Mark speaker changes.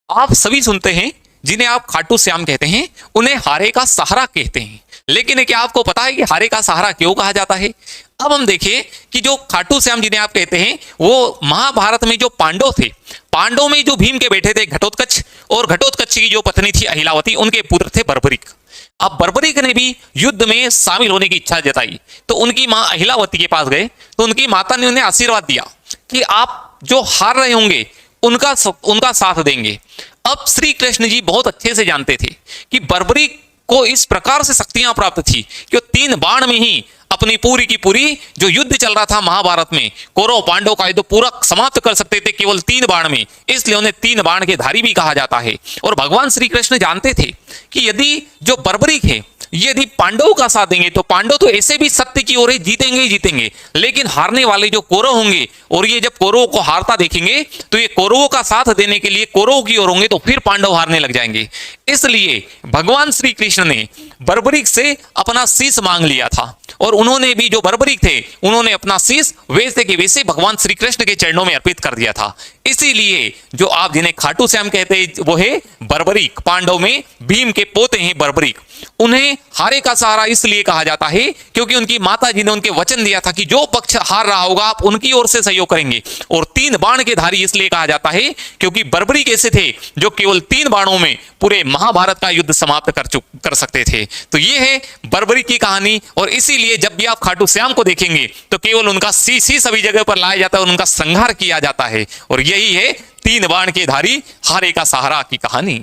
Speaker 1: आप सभी सुनते हैं जिन्हें आप खाटू श्याम कहते हैं, उन्हें हारे का सहारा कहते हैं। लेकिन क्या आपको पता है कि हारे का सहारा क्यों कहा जाता है? अब हम देखें कि जो खाटू श्याम जिन्हें आप कहते हैं, वो महाभारत में जो पांडव थे, पांडव में जो भीम के बेटे थे घटोत्कच, और घटोत्कच की जो पत्नी थी अहिलावती, उनके पुत्र थे बर्बरीक। अब बर्बरीक ने भी युद्ध में शामिल होने की इच्छा जताई, तो उनकी मां अहिलावती के पास गए, तो उनकी माता ने उन्हें आशीर्वाद दिया कि आप जो हार रहे होंगे उनका साथ देंगे। अब श्री कृष्ण जी बहुत अच्छे से जानते थे कि बर्बरीक को इस प्रकार से शक्तियां प्राप्त थी कि वो 3 बाण में ही अपनी पूरी की पूरी जो युद्ध चल रहा था महाभारत में, कौरव पांडव का युद्ध पूरा समाप्त कर सकते थे केवल 3 बाण में। इसलिए उन्हें 3 बाण के धारी भी कहा जाता है। और भगवान श्री कृष्ण जानते थे कि यदि जो बर्बरीक है, यदि पांडवों का साथ देंगे तो पांडव तो ऐसे भी सत्य की ओर जीतेंगे ही जीतेंगे, लेकिन हारने वाले जो कौरव होंगे, और ये जब कौरवों को हारता देखेंगे तो ये कौरवों का साथ देने के लिए कौरवों की ओर होंगे, तो फिर पांडव हारने लग जाएंगे। इसलिए भगवान श्री कृष्ण ने बर्बरीक से अपना शीश मांग लिया था, और उन्होंने भी जो बर्बरीक थे उन्होंने अपना शीश वैसे के वैसे भगवान श्री कृष्ण के चरणों में अर्पित कर दिया था। इसीलिए जो आप जिन्हें खाटू श्याम कहते हैं वो है बर्बरीक, पांडव में भीम के पोते हैं बर्बरीक। उन्हें हारे का सहारा इसलिए कहा जाता है क्योंकि उनकी माता जी ने उनके वचन दिया था कि जो पक्ष हार रहा होगा आप उनकी ओर से सहयोग करेंगे। और 3 बाण के धारी इसलिए कहा जाता है क्योंकि बर्बरीक ऐसे थे जो केवल 3 बाणों में पूरे महाभारत का युद्ध समाप्त कर सकते थे। तो ये है बर्बरीक की कहानी। और इसीलिए जब भी आप खाटू श्याम को देखेंगे तो केवल उनका शीश ही सभी जगह पर लाया जाता है और उनका संहार किया जाता है। और यही है 3 बाण के धारी हारे का सहारा की कहानी।